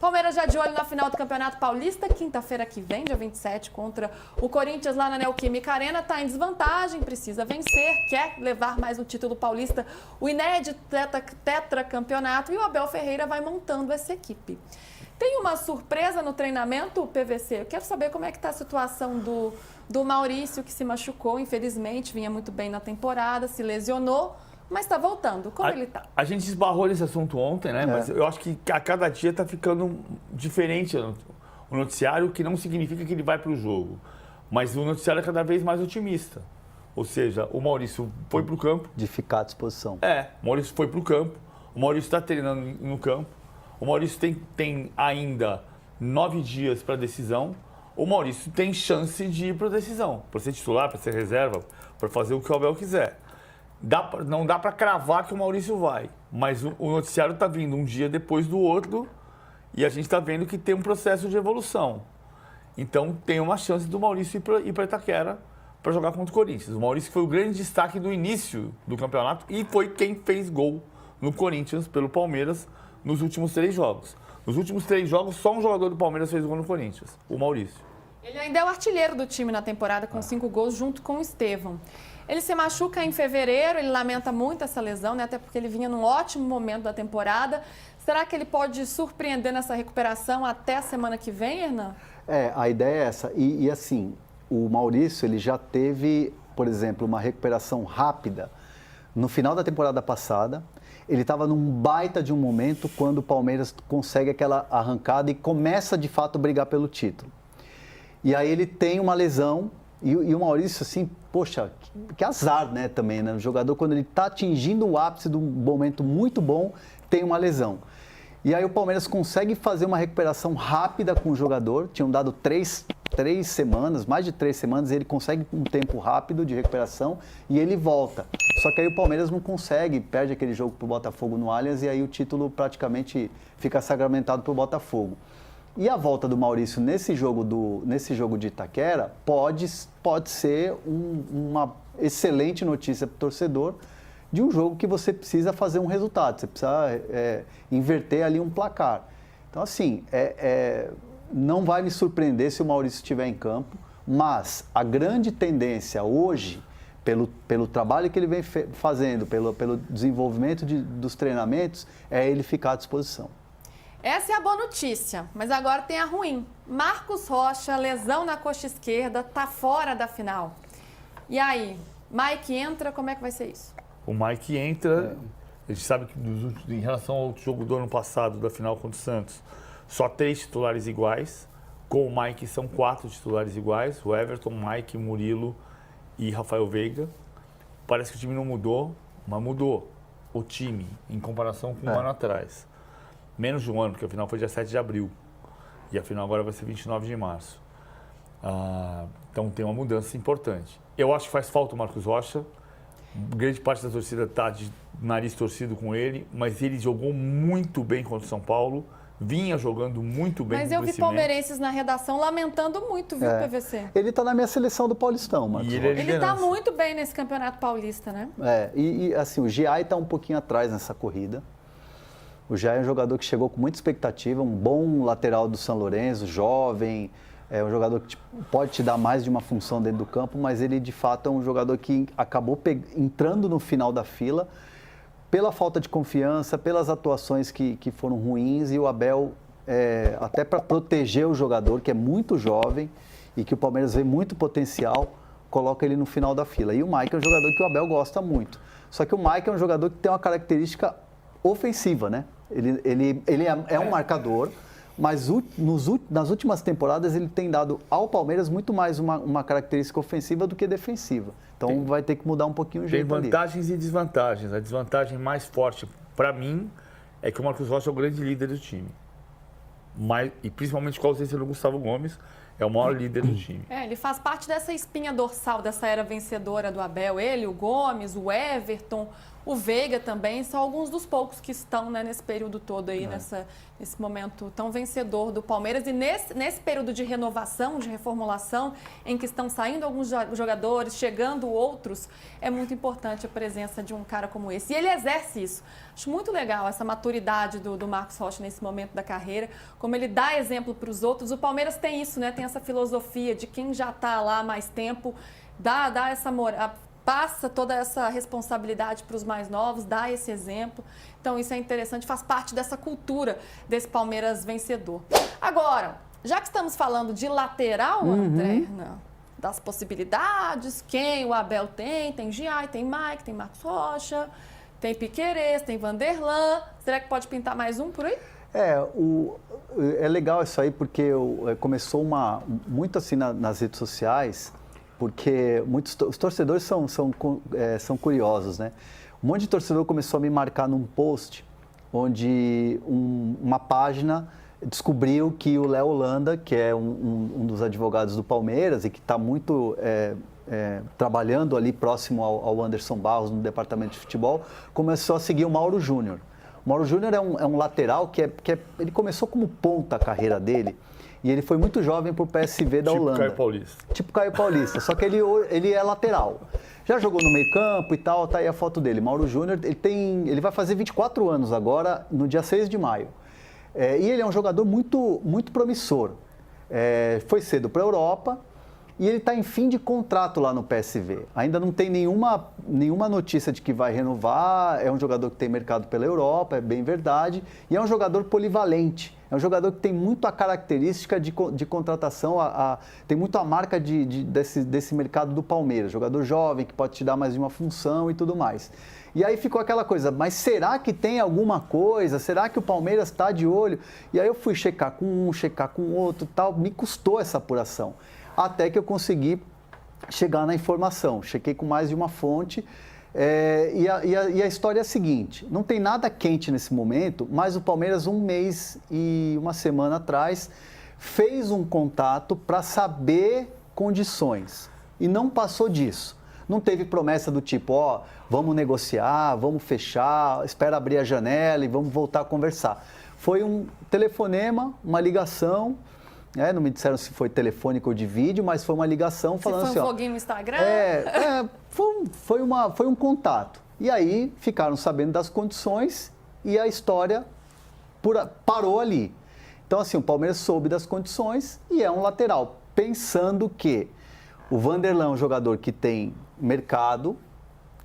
Palmeiras já de olho na final do Campeonato Paulista, quinta-feira que vem, dia 27, contra o Corinthians lá na Neoquímica Arena. Está em desvantagem, precisa vencer, quer levar mais um título paulista, o inédito tetracampeonato, e o Abel Ferreira vai montando essa equipe. Tem uma surpresa no treinamento, PVC? Eu quero saber como é que está a situação do Maurício, que se machucou, infelizmente, vinha muito bem na temporada, se lesionou, mas está voltando. Como ele está? A gente esbarrou nesse assunto ontem, né? Mas eu acho que a cada dia está ficando diferente o noticiário, que não significa que ele vai para o jogo. Mas o noticiário é cada vez mais otimista. Ou seja, o Maurício foi para o campo. De ficar à disposição. O Maurício foi para o campo. O Maurício está treinando no campo. O Maurício tem ainda 9 dias para decisão. O Maurício tem chance de ir para a decisão. Para ser titular, para ser reserva, para fazer o que o Abel quiser. Não dá para cravar que o Maurício vai, mas o noticiário está vindo um dia depois do outro e a gente está vendo que tem um processo de evolução. Então tem uma chance do Maurício ir para Itaquera para jogar contra o Corinthians. O Maurício foi o grande destaque do início do campeonato e foi quem fez gol no Corinthians pelo Palmeiras nos últimos 3 jogos. Nos últimos 3 jogos, só um jogador do Palmeiras fez gol no Corinthians, o Maurício. Ele ainda é o artilheiro do time na temporada, com 5 gols, junto com o Estevão. Ele se machuca em fevereiro, ele lamenta muito essa lesão, né? Até porque ele vinha num ótimo momento da temporada. Será que ele pode surpreender nessa recuperação até a semana que vem, Hernan? A ideia é essa. E assim, o Maurício, ele já teve, por exemplo, uma recuperação rápida no final da temporada passada. Ele estava num baita de um momento quando o Palmeiras consegue aquela arrancada e começa, de fato, a brigar pelo título. E aí ele tem uma lesão. E o Maurício, assim, poxa, que azar, né, também, né? O jogador, quando ele está atingindo o ápice de um momento muito bom, tem uma lesão. E aí o Palmeiras consegue fazer uma recuperação rápida com o jogador. Tinham dado 3 semanas, mais de 3 semanas, e ele consegue um tempo rápido de recuperação e ele volta. Só que aí o Palmeiras não consegue, perde aquele jogo para o Botafogo no Allianz e aí o título praticamente fica sacramentado para o Botafogo. E a volta do Maurício nesse jogo de Itaquera pode ser uma excelente notícia para o torcedor de um jogo que você precisa fazer um resultado, você precisa inverter ali um placar. Então, assim, não vai me surpreender se o Maurício estiver em campo, mas a grande tendência hoje, pelo trabalho que ele vem fazendo, pelo desenvolvimento dos treinamentos, é ele ficar à disposição. Essa é a boa notícia, mas agora tem a ruim. Marcos Rocha, lesão na coxa esquerda, tá fora da final. E aí, Mike entra, como é que vai ser isso? O Mike entra, a gente sabe que em relação ao jogo do ano passado, da final contra o Santos, só 3 titulares iguais. Com o Mike são 4 titulares iguais, o Everton, Mike, Murilo e Rafael Veiga. Parece que o time não mudou, mas mudou o time em comparação com um ano atrás. Menos de um ano, porque a final foi dia 7 de abril. E a final agora vai ser 29 de março. Então tem uma mudança importante. Eu acho que faz falta o Marcos Rocha. Grande parte da torcida está de nariz torcido com ele, mas ele jogou muito bem contra o São Paulo. Vinha jogando muito bem. Mas eu vi palmeirenses na redação lamentando muito, viu, PVC? Ele está na minha seleção do Paulistão, Marcos Rocha. Ele está muito bem nesse Campeonato Paulista, né? E assim, o Giai está um pouquinho atrás nessa corrida. O Jair é um jogador que chegou com muita expectativa, um bom lateral do São Lourenço, jovem, é um jogador que pode te dar mais de uma função dentro do campo, mas ele de fato é um jogador que acabou entrando no final da fila pela falta de confiança, pelas atuações que foram ruins, e o Abel, até para proteger o jogador, que é muito jovem e que o Palmeiras vê muito potencial, coloca ele no final da fila. E o Mike é um jogador que o Abel gosta muito. Só que o Mike é um jogador que tem uma característica ofensiva, né? Ele é um marcador, mas nas últimas temporadas ele tem dado ao Palmeiras muito mais uma característica ofensiva do que defensiva. Então vai ter que mudar um pouquinho o jeito ali. Tem vantagens e desvantagens. A desvantagem mais forte para mim é que o Marcos Rocha é o grande líder do time. E principalmente com a ausência do Gustavo Gomes, é o maior líder do time. Ele faz parte dessa espinha dorsal, dessa era vencedora do Abel. Ele, o Gomes, o Everton, O Veiga também, são alguns dos poucos que estão, né, nesse período todo aí, nesse momento tão vencedor do Palmeiras. E nesse período de renovação, de reformulação, em que estão saindo alguns jogadores, chegando outros, é muito importante a presença de um cara como esse. E ele exerce isso. Acho muito legal essa maturidade do Marcos Rocha nesse momento da carreira, como ele dá exemplo para os outros. O Palmeiras tem isso, né? Tem essa filosofia de quem já está lá há mais tempo, dá essa moral, passa toda essa responsabilidade para os mais novos, dá esse exemplo. Então isso é interessante, faz parte dessa cultura desse Palmeiras vencedor. Agora, já que estamos falando de lateral, André, das possibilidades, quem o Abel tem Giai, tem Mike, tem Marcos Rocha, tem Piquerez, tem Vanderlan. Será que pode pintar mais um por aí? É legal isso aí, porque começou muito assim nas redes sociais, porque os torcedores são curiosos, né? Um monte de torcedor começou a me marcar num post onde uma página descobriu que o Léo Holanda, que é um dos advogados do Palmeiras e que está muito trabalhando ali próximo ao Anderson Barros no departamento de futebol, começou a seguir o Mauro Júnior. O Mauro Júnior é um lateral ele começou como ponta a carreira dele e ele foi muito jovem para o PSV da Holanda. Caio Paulista. Tipo Caio Paulista, só que ele é lateral. Já jogou no meio campo e tal, tá aí a foto dele. Mauro Júnior, ele vai fazer 24 anos agora, no dia 6 de maio. E ele é um jogador muito, muito promissor. Foi cedo para a Europa e ele está em fim de contrato lá no PSV. Ainda não tem nenhuma notícia de que vai renovar. É um jogador que tem mercado pela Europa, é bem verdade. E é um jogador polivalente. É um jogador que tem muito a característica de contratação, tem muito a marca desse mercado do Palmeiras. Jogador jovem que pode te dar mais de uma função e tudo mais. E aí ficou aquela coisa, mas será que tem alguma coisa? Será que o Palmeiras está de olho? E aí eu fui checar com um, checar com outro, tal. Me custou essa apuração. Até que eu consegui chegar na informação. Chequei com mais de uma fonte. E a história é a seguinte, não tem nada quente nesse momento, mas o Palmeiras, 1 mês e 1 semana atrás, fez um contato para saber condições e não passou disso. Não teve promessa do tipo, vamos negociar, vamos fechar, espera abrir a janela e vamos voltar a conversar. Foi um telefonema, uma ligação. Não me disseram se foi telefônico ou de vídeo, mas foi uma ligação falando assim... Foi um foguinho no Instagram? Foi um contato. E aí ficaram sabendo das condições e a história parou ali. Então, assim, o Palmeiras soube das condições e é um lateral, pensando que o Vanderlan é um jogador que tem mercado,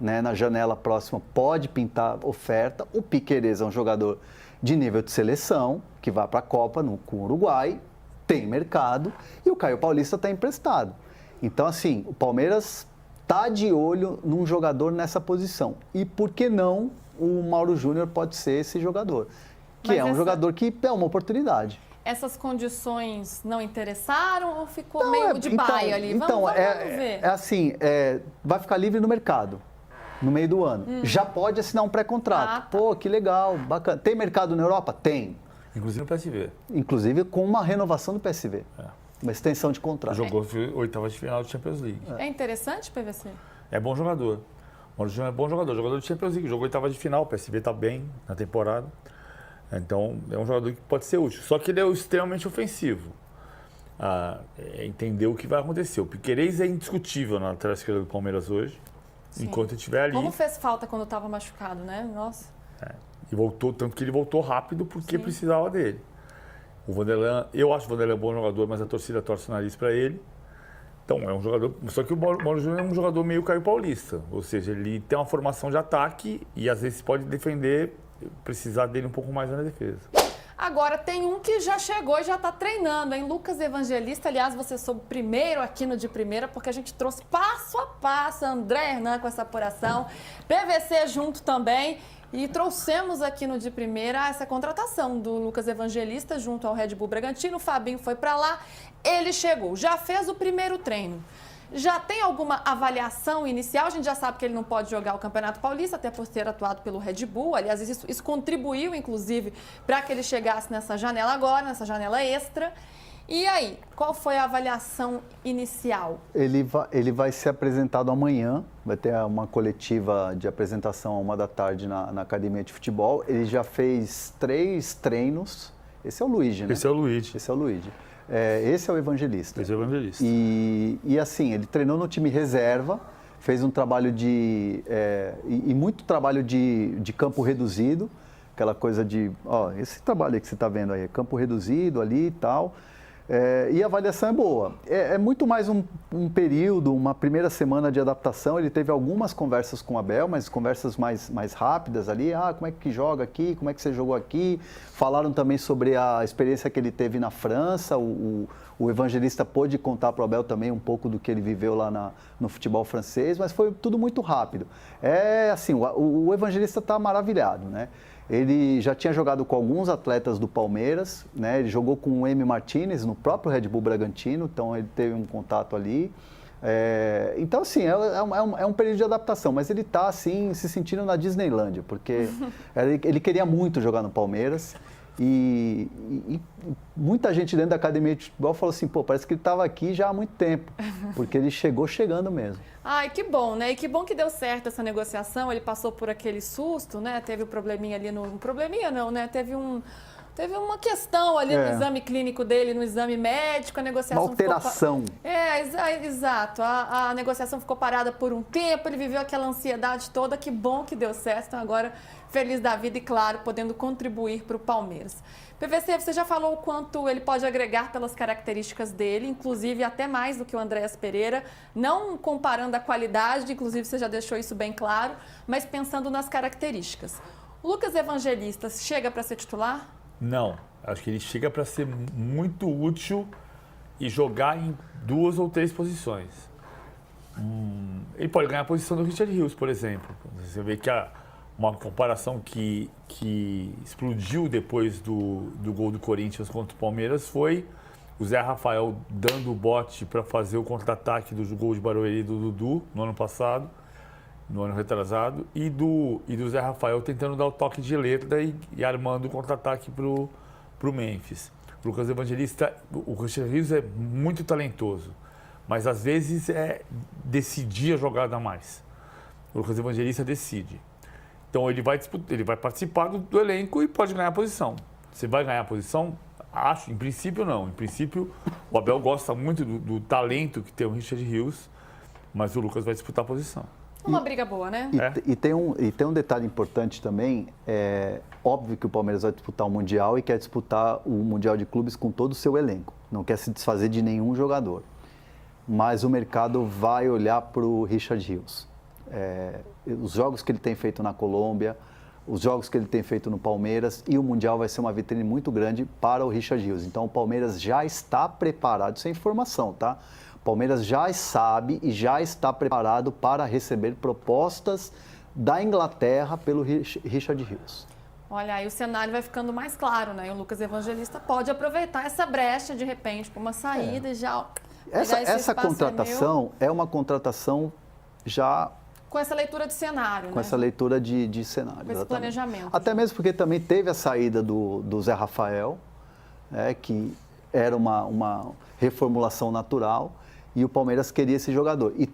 né, na janela próxima pode pintar oferta. O Piquerez é um jogador de nível de seleção, que vai para a Copa com o Uruguai, tem mercado, e o Caio Paulista está emprestado. Então, assim, o Palmeiras está de olho num jogador nessa posição. E por que não o Mauro Júnior pode ser esse jogador? Que é um jogador que é uma oportunidade. Essas condições não interessaram ou ficou meio de baia ali? Vamos ver. Assim, vai ficar livre no mercado, no meio do ano. Já pode assinar um pré-contrato. Pô, que legal, bacana. Tem mercado na Europa? Tem. Inclusive no PSV. Inclusive com uma renovação do PSV. Uma extensão de contrato. Jogou 8ª de final do Champions League. É interessante, PVC? É bom jogador. O Mauro Júnior é bom jogador de Champions League. Jogou 8ª de final, o PSV está bem na temporada. Então, é um jogador que pode ser útil. Só que ele é extremamente ofensivo. Entender o que vai acontecer. O Piquerez é indiscutível na lateral esquerda do Palmeiras hoje. Sim. Enquanto ele estiver ali. Como fez falta quando estava machucado, né? Nossa. E voltou, tanto que ele voltou rápido porque precisava dele. O Vanderlan, eu acho o Vanderlan um bom jogador, mas a torcida torce o nariz para ele. Então, é um jogador... Só que o Mauro Júnior é um jogador meio Caio Paulista. Ou seja, ele tem uma formação de ataque e às vezes pode defender, precisar dele um pouco mais na defesa. Agora, tem um que já chegou e já está treinando, hein? Lucas Evangelista. Aliás, você soube primeiro aqui no De Primeira, porque a gente trouxe passo a passo André Hernan com essa apuração. PVC junto também. E trouxemos aqui no De Primeira essa contratação do Lucas Evangelista junto ao Red Bull Bragantino. O Fabinho foi para lá, ele chegou, já fez o primeiro treino. Já tem alguma avaliação inicial? A gente já sabe que ele não pode jogar o Campeonato Paulista, até por ter atuado pelo Red Bull. Aliás, isso contribuiu, inclusive, para que ele chegasse nessa janela agora, nessa janela extra. E aí, qual foi a avaliação inicial? Ele vai ser apresentado amanhã, vai ter uma coletiva de apresentação à 13h na Academia de Futebol. Ele já fez 3 treinos. Esse é o Luigi, né? Esse é o Luigi. Esse é o Luigi. Esse é o Evangelista. Esse é o Evangelista. E assim, ele treinou no time reserva, fez um trabalho e muito trabalho de campo reduzido, aquela coisa de, esse trabalho aí que você está vendo aí, campo reduzido ali e tal. E a avaliação é boa. É muito mais um período, uma primeira semana de adaptação. Ele teve algumas conversas com o Abel, mas conversas mais rápidas ali. Como é que joga aqui? Como é que você jogou aqui? Falaram também sobre a experiência que ele teve na França. O Evangelista pôde contar para o Abel também um pouco do que ele viveu lá no futebol francês, mas foi tudo muito rápido. Assim, o Evangelista está maravilhado, né? Ele já tinha jogado com alguns atletas do Palmeiras, né? Ele jogou com o Emi Martinez no próprio Red Bull Bragantino, então ele teve um contato ali. Então, assim, é um período de adaptação, mas ele está, assim, se sentindo na Disneylândia, porque ele queria muito jogar no Palmeiras e muita gente dentro da academia de futebol falou assim, parece que ele estava aqui já há muito tempo, porque ele chegou chegando mesmo. Ai, que bom, né? E que bom que deu certo essa negociação. Ele passou por aquele susto, né? Teve um probleminha ali no... Probleminha não, né? Teve uma questão ali no exame clínico dele, no exame médico, a negociação... Uma alteração. Exato. A negociação ficou parada por um tempo, ele viveu aquela ansiedade toda. Que bom que deu certo. Então, agora, feliz da vida e, claro, podendo contribuir para o Palmeiras. PVC, você já falou o quanto ele pode agregar pelas características dele, inclusive até mais do que o Andréas Pereira, não comparando a qualidade, inclusive você já deixou isso bem claro, mas pensando nas características. O Lucas Evangelista chega para ser titular? Não, acho que ele chega para ser muito útil e jogar em 2 ou 3 posições. Ele pode ganhar a posição do Richard Rios, por exemplo. Você vê que uma comparação que explodiu depois do gol do Corinthians contra o Palmeiras foi o Zé Rafael dando o bote para fazer o contra-ataque do gol de Barueri do Dudu no ano passado, no ano retrasado, e do Zé Rafael tentando dar o toque de letra e armando o contra-ataque para o Memphis. O Lucas Evangelista, o Richard Rios é muito talentoso, mas às vezes decidir a jogada a mais. O Lucas Evangelista decide. Então ele vai participar do elenco e pode ganhar a posição. Você vai ganhar a posição? Acho, em princípio não. Em princípio, o Abel gosta muito do talento que tem o Richard Rios, mas o Lucas vai disputar a posição. Uma briga boa, né? E tem um detalhe importante também, óbvio que o Palmeiras vai disputar o Mundial e quer disputar o Mundial de Clubes com todo o seu elenco, não quer se desfazer de nenhum jogador, mas o mercado vai olhar para o Richard Rios. Os jogos que ele tem feito na Colômbia, os jogos que ele tem feito no Palmeiras, e o Mundial vai ser uma vitrine muito grande para o Richard Rios. Então o Palmeiras já está preparado, isso é informação, tá? O Palmeiras já sabe e já está preparado para receber propostas da Inglaterra pelo Richard Rios. Olha, aí o cenário vai ficando mais claro, né? E o Lucas Evangelista pode aproveitar essa brecha, de repente, para uma saída e já... Essa contratação é uma contratação já... Com essa leitura de cenário, Com essa leitura de cenário. Com esse planejamento. Até mesmo porque também teve a saída do Zé Rafael, que era uma reformulação natural, e o Palmeiras queria esse jogador. E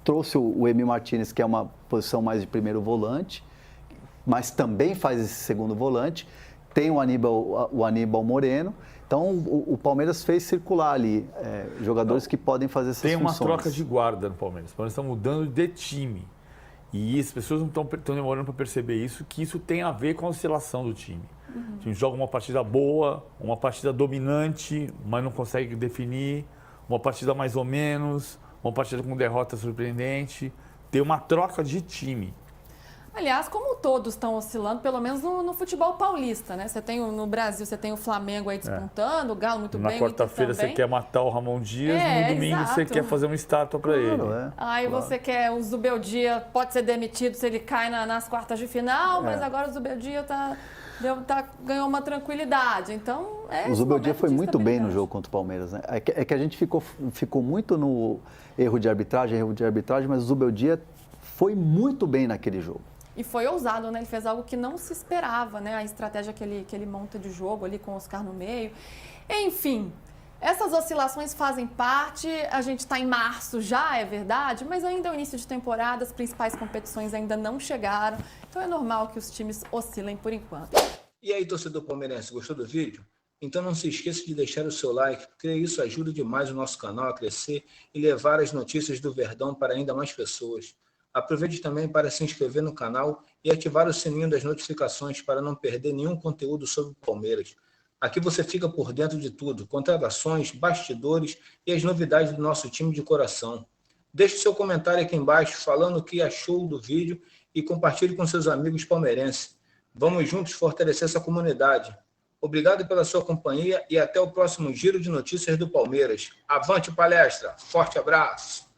trouxe o Emi Martinez, que é uma posição mais de primeiro volante, mas também faz esse segundo volante. Tem o Aníbal Moreno. Então, o Palmeiras fez circular ali jogadores que podem fazer essas funções. Tem uma troca de guarda no Palmeiras. O Palmeiras está mudando de time. E as pessoas não estão demorando para perceber isso, que isso tem a ver com a oscilação do time. O time joga uma partida boa, uma partida dominante, mas não consegue definir, uma partida mais ou menos, uma partida com derrota surpreendente. Tem uma troca de time. Aliás, como todos estão oscilando, pelo menos no futebol paulista, né? No Brasil, você tem o Flamengo aí despontando, o Galo muito bem. Na quarta-feira você quer matar o Ramon Dias, no domingo você quer fazer uma estátua para ele. Aí você quer o Zubeldia, pode ser demitido se ele cai nas quartas de final, mas agora o Zubeldia tá ganhou uma tranquilidade. Então, o Zubeldia foi muito bem no jogo contra o Palmeiras, né? É que a gente ficou muito no erro de arbitragem, mas o Zubeldia foi muito bem naquele jogo. E foi ousado, né? Ele fez algo que não se esperava, né? A estratégia que ele monta de jogo ali com o Oscar no meio. Enfim, essas oscilações fazem parte. A gente está em março já, é verdade, mas ainda é o início de temporada, as principais competições ainda não chegaram. Então é normal que os times oscilem por enquanto. E aí, torcedor palmeirense, gostou do vídeo? Então não se esqueça de deixar o seu like, porque isso ajuda demais o nosso canal a crescer e levar as notícias do Verdão para ainda mais pessoas. Aproveite também para se inscrever no canal e ativar o sininho das notificações para não perder nenhum conteúdo sobre o Palmeiras. Aqui você fica por dentro de tudo, contratações, bastidores e as novidades do nosso time de coração. Deixe seu comentário aqui embaixo falando o que achou do vídeo e compartilhe com seus amigos palmeirenses. Vamos juntos fortalecer essa comunidade. Obrigado pela sua companhia e até o próximo Giro de Notícias do Palmeiras. Avante palestra! Forte abraço!